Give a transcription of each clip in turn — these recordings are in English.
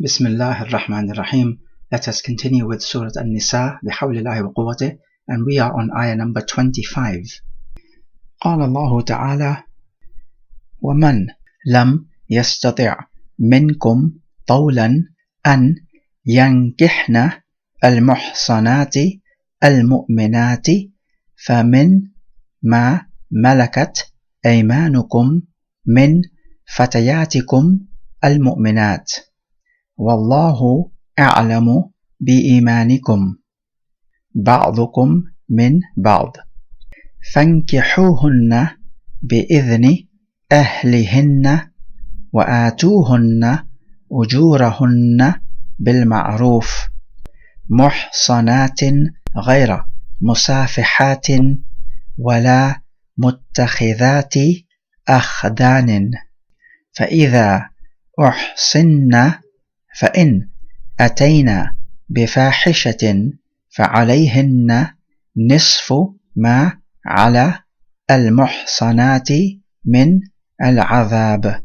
Bismillah ar-Rahman ar-Rahim. Let us continue with Surah An-Nisaa bihawlillahi wa quwwatih, and we are on ayah number 25. قال الله تعالى ومن لم يستطع منكم طولا أن ينكحن المحصنات المؤمنات فمن ما ملكت أيمانكم من فتياتكم المؤمنات والله أعلم بإيمانكم بعضكم من بعض فانكحوهن بإذن أهلهن وآتوهن أجورهن بالمعروف محصنات غير مسافحات ولا متخذات أخدان فإذا أحصن فإن أتينا بفاحشة فعليهن نصف ما على المحصنات من العذاب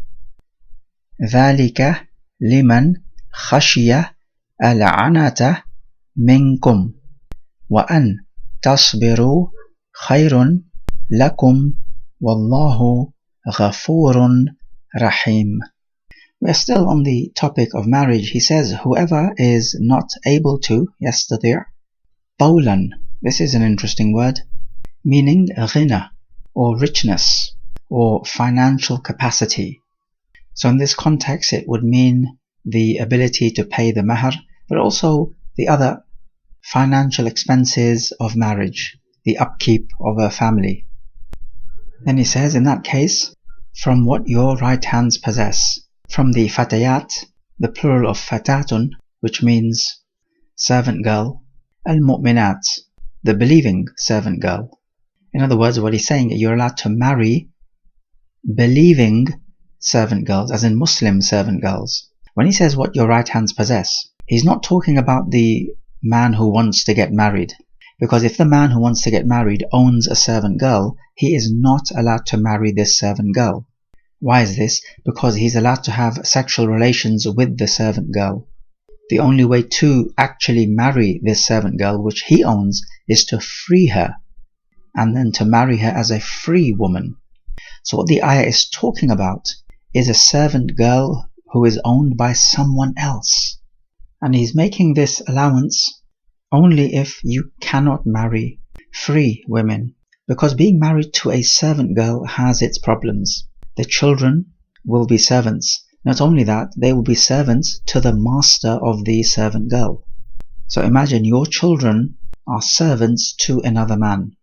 ذلك لمن خشي العنة منكم وأن تصبروا خير لكم والله غفور رحيم. We are still on the topic of marriage. He says, whoever is not able to يستطيع طولا. This is an interesting word, meaning ghina, or richness, or financial capacity. So in this context it would mean the ability to pay the mahar, but also the other financial expenses of marriage, the upkeep of a family. Then he says, in that case, from what your right hands possess, from the fatayat, the plural of fatatun, which means servant girl, al-mu'minat, the believing servant girl. In other words, what he's saying, you're allowed to marry believing servant girls, as in Muslim servant girls. When he says what your right hands possess, he's not talking about the man who wants to get married. Because if the man who wants to get married owns a servant girl, he is not allowed to marry this servant girl. Why is this? Because he's allowed to have sexual relations with the servant girl. The only way to actually marry this servant girl, which he owns, is to free her, and then to marry her as a free woman. So what the ayah is talking about is a servant girl who is owned by someone else. And he's making this allowance only if you cannot marry free women. Because being married to a servant girl has its problems. The children will be servants. Not only that, they will be servants to the master of the servant girl. So imagine your children are servants to another man.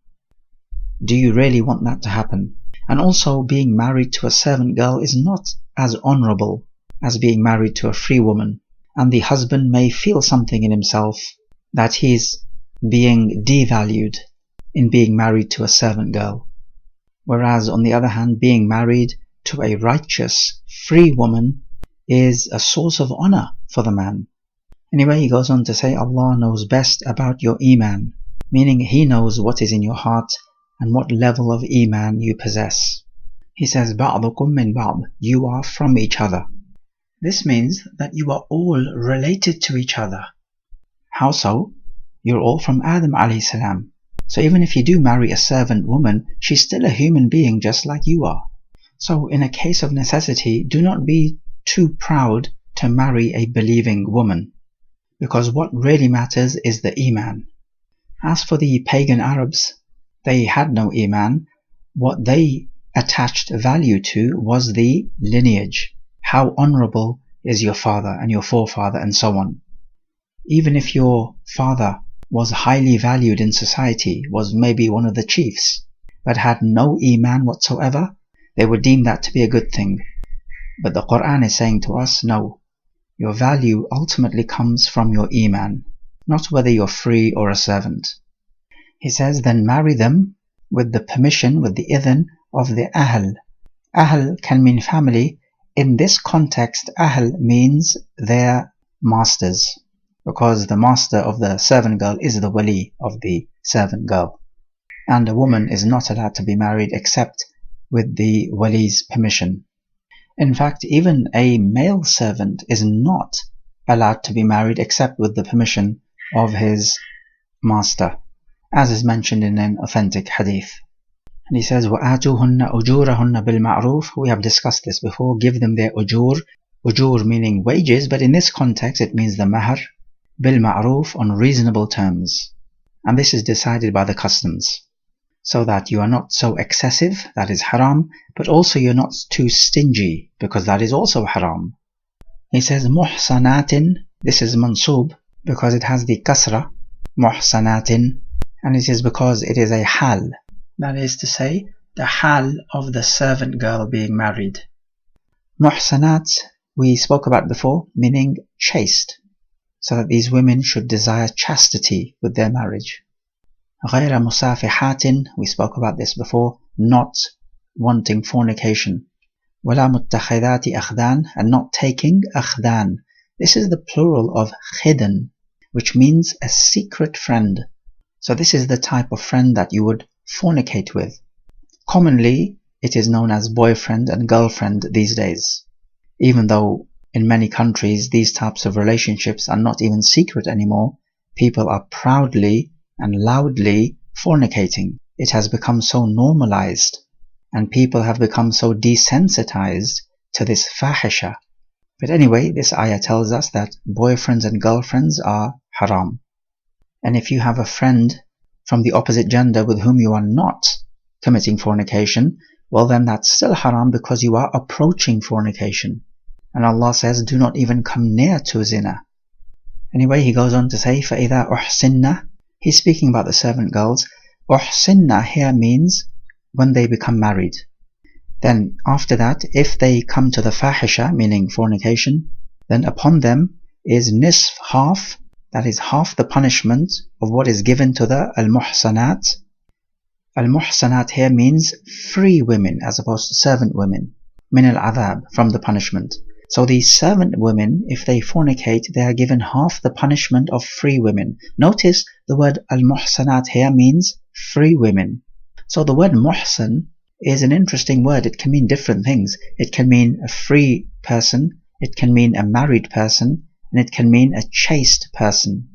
Do you really want that to happen? And also, being married to a servant girl is not as honorable as being married to a free woman. And the husband may feel something in himself that he's being devalued in being married to a servant girl. Whereas, on the other hand, being married to a righteous, free woman is a source of honor for the man. Anyway, he goes on to say, Allah knows best about your iman, meaning He knows what is in your heart and what level of iman you possess. He says, بَعْضُكُم مِّن بَعْضٍ, you are from each other. This means that you are all related to each other. How so? You're all from Adam alayhi salam. So even if you do marry a servant woman, she's still a human being just like you are. So in a case of necessity, do not be too proud to marry a believing woman, because what really matters is the iman. As for the pagan Arabs, they had no iman. What they attached value to was the lineage. How honorable is your father and your forefather and so on. Even if your father was highly valued in society, was maybe one of the chiefs, but had no iman whatsoever, they would deem that to be a good thing. But the Quran is saying to us, no, your value ultimately comes from your iman, not whether you're free or a servant. He says, then marry them with the permission, with the idhn of the ahl. Ahl can mean family. In this context, ahl means their masters, because the master of the servant girl is the wali of the servant girl. And a woman is not allowed to be married except with the wali's permission. In fact, even a male servant is not allowed to be married except with the permission of his master, as is mentioned in an authentic hadith. And he says, وَآتُوهُنَّ أُجُورَهُنَّ بِالْمَعْرُوفِ. We have discussed this before. Give them their ujur. Ujur meaning wages, but in this context it means the mahar. بِالْمَعْرُوفِ, on reasonable terms. And this is decided by the customs, so that you are not so excessive, that is haram, but also you're not too stingy, because that is also haram. He says, muhsanatin. This is mansub because it has the kasra, muhsanatin, and it is because it is a hal. That is to say, the hal of the servant girl being married. Muhsanat, we spoke about before, meaning chaste, so that these women should desire chastity with their marriage. غَيْرَ مُسَافِحَاتٍ, we spoke about this before, not wanting fornication. وَلَا مُتَّخِذَاتِ أَخْدَانٍ, and not taking أخدان. This is the plural of khidn, which means a secret friend. So this is the type of friend that you would fornicate with. Commonly, it is known as boyfriend and girlfriend these days, even though in many countries these types of relationships are not even secret anymore. People are proudly and loudly fornicating. It has become so normalized, and people have become so desensitized to this fahisha. But anyway, this ayah tells us that boyfriends and girlfriends are haram. And if you have a friend from the opposite gender with whom you are not committing fornication, well then that's still haram because you are approaching fornication. And Allah says, do not even come near to zina. Anyway, he goes on to say, فَإِذَا أُحْسِنَّ. He's speaking about the servant girls. Uhsinna here means when they become married. Then after that, if they come to the fahisha, meaning fornication, then upon them is nisf, half, that is half the punishment of what is given to the al-muhsanat. Al-muhsanat here means free women as opposed to servant women. Min al-adhab, from the punishment. So these servant women, if they fornicate, they are given half the punishment of free women. Notice the word al-muhsanat here means free women. So the word muhsan is an interesting word. It can mean different things. It can mean a free person, it can mean a married person, and it can mean a chaste person.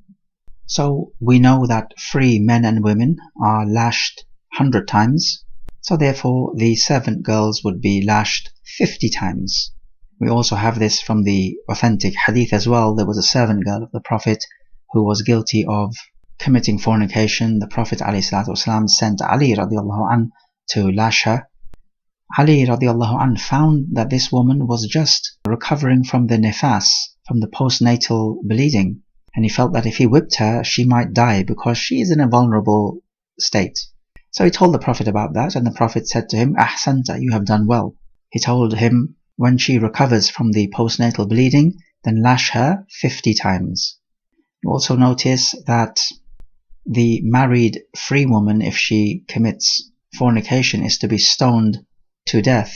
So we know that free men and women are lashed 100 times. So therefore the servant girls would be lashed 50 times. We also have this from the authentic hadith as well. There was a servant girl of the Prophet who was guilty of committing fornication. The Prophet ﷺ sent Ali radiallahu anh to lash her. Ali radiallahu anh found that this woman was just recovering from the nifas, from the postnatal bleeding, and he felt that if he whipped her, she might die because she is in a vulnerable state. So he told the Prophet about that, and the Prophet said to him, Ahsanta, you have done well. He told him, when she recovers from the postnatal bleeding, then lash her 50 times. You also notice that the married free woman, if she commits fornication, is to be stoned to death.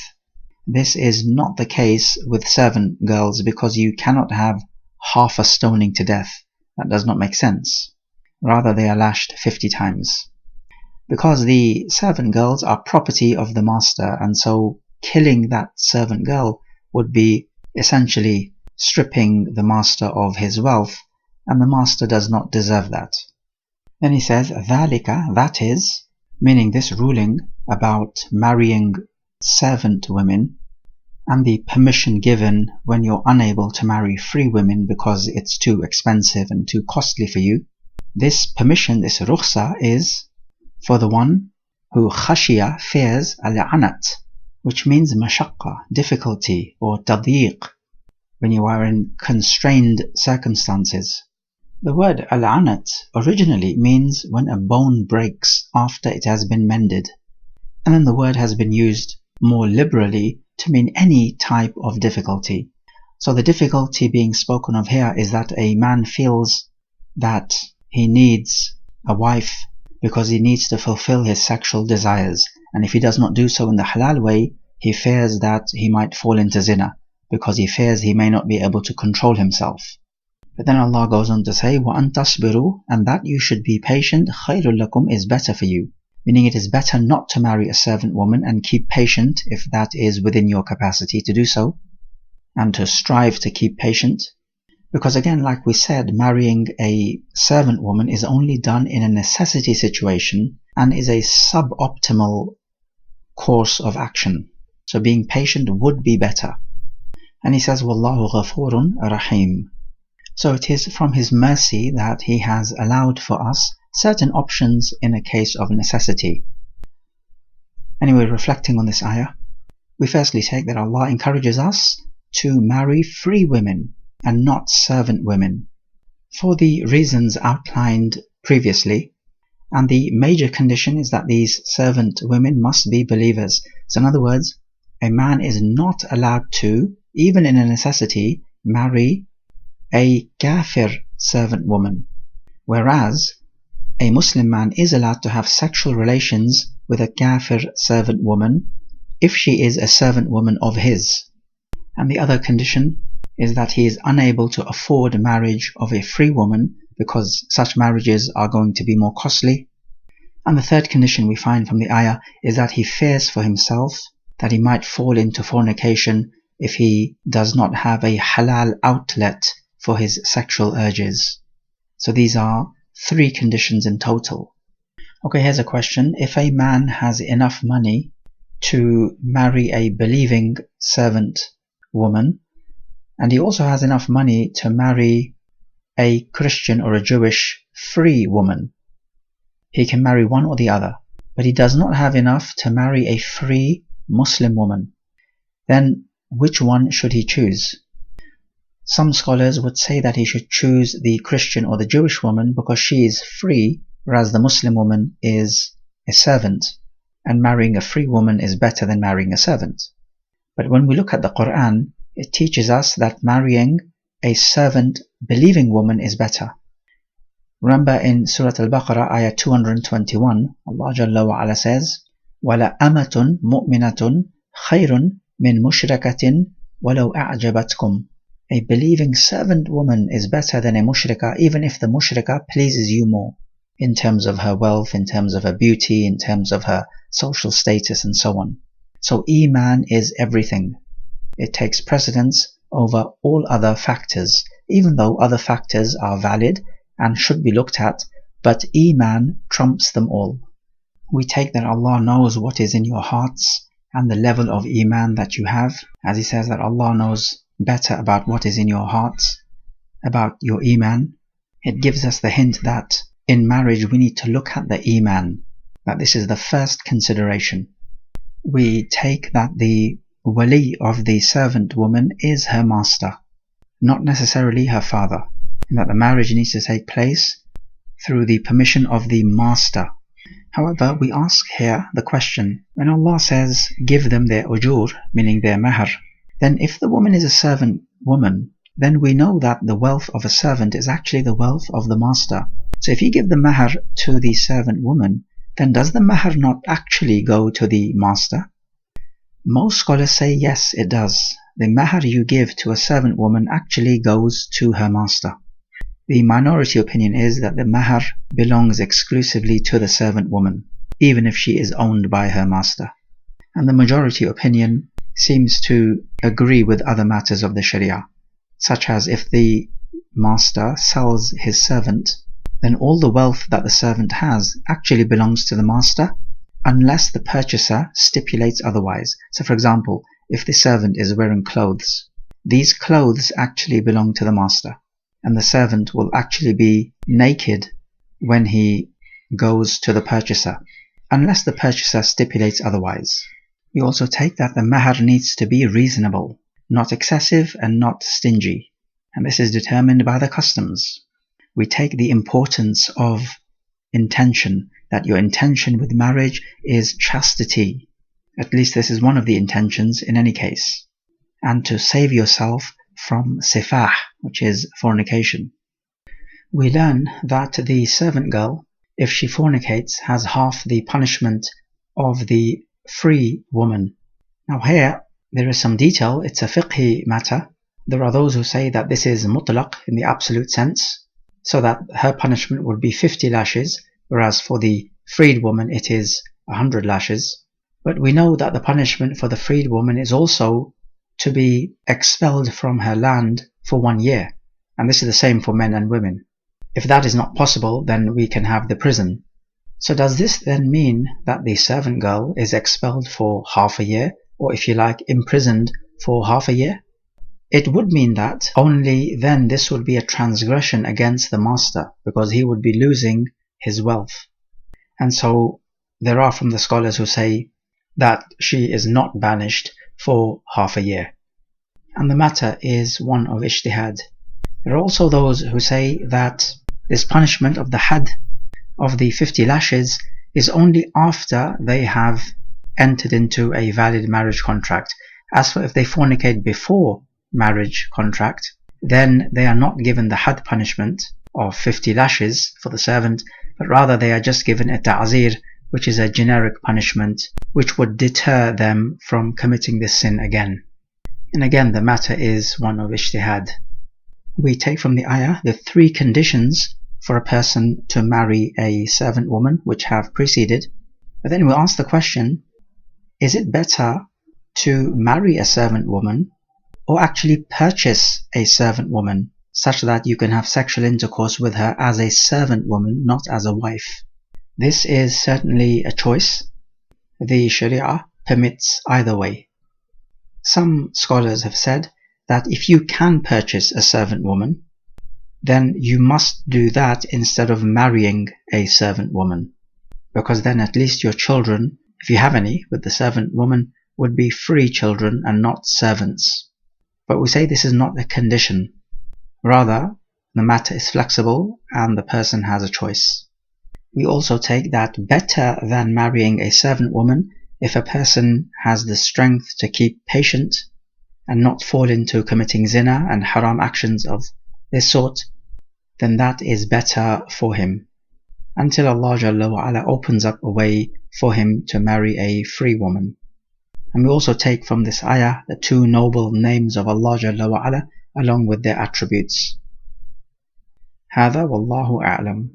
This is not the case with servant girls, because you cannot have half a stoning to death. That does not make sense. Rather, they are lashed 50 times. Because the servant girls are property of the master, and so killing that servant girl would be essentially stripping the master of his wealth, and the master does not deserve that. Then he says, ذَلِكَ, that is, meaning this ruling about marrying servant women, and the permission given when you're unable to marry free women because it's too expensive and too costly for you. This permission, this rukhsa, is for the one who khashiya, fears, al-anat, which means mashaqqa, difficulty, or tadyiq, when you are in constrained circumstances. The word al-anat originally means when a bone breaks after it has been mended, and then the word has been used more liberally to mean any type of difficulty. So the difficulty being spoken of here is that a man feels that he needs a wife because he needs to fulfill his sexual desires, and if he does not do so in the halal way, he fears that he might fall into zina, because he fears he may not be able to control himself. But then Allah goes on to say, وَأَن تَصْبِرُوا, and that you should be patient, خَيْرٌ لَكُمْ, is better for you. Meaning it is better not to marry a servant woman and keep patient if that is within your capacity to do so, and to strive to keep patient. Because again, like we said, marrying a servant woman is only done in a necessity situation and is a suboptimal course of action. So being patient would be better. And he says, Wallahu ghafurun rahim. So it is from his mercy that he has allowed for us certain options in a case of necessity. Anyway, reflecting on this ayah, we firstly take that Allah encourages us to marry free women and not servant women, for the reasons outlined previously, and the major condition is that these servant women must be believers. So in other words, a man is not allowed to, even in a necessity, marry a kafir servant woman, whereas a Muslim man is allowed to have sexual relations with a kafir servant woman if she is a servant woman of his. And the other condition is that he is unable to afford marriage of a free woman because such marriages are going to be more costly. And the third condition we find from the ayah is that he fears for himself that he might fall into fornication if he does not have a halal outlet for his sexual urges. So these are 3 conditions in total. Okay, here's a question. If a man has enough money to marry a believing servant woman, and he also has enough money to marry a Christian or a Jewish free woman, he can marry one or the other, but he does not have enough to marry a free Muslim woman, then which one should he choose? Some scholars would say that he should choose the Christian or the Jewish woman because she is free, whereas the Muslim woman is a servant, and marrying a free woman is better than marrying a servant. But when we look at the Quran, it teaches us that marrying a servant believing woman is better. Remember in Surah Al-Baqarah, ayah 221, Allah Jalla wa Ala says, وَلَا أَمَةٌ مُؤْمِنَةٌ خَيْرٌ مِنْ مُشْرِكَةٍ وَلَوْ أَعْجَبَتْكُمْ. A believing servant woman is better than a mushrika, even if the mushrika pleases you more, in terms of her wealth, in terms of her beauty, in terms of her social status, and so on. So Iman is everything. It takes precedence over all other factors, even though other factors are valid and should be looked at, but Iman trumps them all. We take that Allah knows what is in your hearts and the level of Iman that you have, as He says that Allah knows better about what is in your hearts, about your Iman. It gives us the hint that in marriage we need to look at the Iman, that this is the first consideration. We take that the wali of the servant woman is her master, not necessarily her father, and that the marriage needs to take place through the permission of the master. However, we ask here the question, when Allah says give them their ujur, meaning their mahar, then if the woman is a servant woman, then we know that the wealth of a servant is actually the wealth of the master. So if you give the mahar to the servant woman, then does the mahar not actually go to the master? Most scholars say yes, it does. The mahar you give to a servant woman actually goes to her master. The minority opinion is that the mahar belongs exclusively to the servant woman, even if she is owned by her master. And the majority opinion seems to agree with other matters of the Sharia, such as if the master sells his servant, then all the wealth that the servant has actually belongs to the master, unless the purchaser stipulates otherwise. So for example, if the servant is wearing clothes, these clothes actually belong to the master, and the servant will actually be naked when he goes to the purchaser, unless the purchaser stipulates otherwise. We also take that the mahar needs to be reasonable, not excessive and not stingy, and this is determined by the customs. We take the importance of intention, that your intention with marriage is chastity. At least this is one of the intentions in any case, and to save yourself from sifah, which is fornication. We learn that the servant girl, if she fornicates, has half the punishment of the free woman. Now here there is some detail. It's a fiqhi matter. There are those who say that this is mutlaq in the absolute sense, so that her punishment would be 50 lashes, whereas for the freed woman it is 100 lashes. But we know that the punishment for the freed woman is also to be expelled from her land for 1 year. And this is the same for men and women. If that is not possible, then we can have the prison. So does this then mean that the servant girl is expelled for half a year, or if you like, imprisoned for half a year? It would mean that only then this would be a transgression against the master, because he would be losing his wealth. And so there are from the scholars who say that she is not banished for half a year. And the matter is one of ijtihad. There are also those who say that this punishment of the had, of the 50 lashes, is only after they have entered into a valid marriage contract. As for if they fornicate before marriage contract, then they are not given the had punishment of 50 lashes for the servant, but rather they are just given a ta'zir, which is a generic punishment which would deter them from committing this sin again. And again, the matter is one of ijtihad. We take from the ayah the 3 conditions for a person to marry a servant woman which have preceded. But then we ask the question, is it better to marry a servant woman or actually purchase a servant woman such that you can have sexual intercourse with her as a servant woman, not as a wife? This is certainly a choice. The Sharia permits either way. Some scholars have said that if you can purchase a servant woman, then you must do that instead of marrying a servant woman, because then at least your children, if you have any with the servant woman, would be free children and not servants. But we say this is not a condition. Rather, the matter is flexible and the person has a choice. We also take that better than marrying a servant woman, if a person has the strength to keep patient and not fall into committing zina and haram actions of this sort, then that is better for him, until Allah Jalla wa Ala opens up a way for him to marry a free woman. And we also take from this ayah the 2 noble names of Allah Jalla wa Ala along with their attributes. هذا والله أعلم.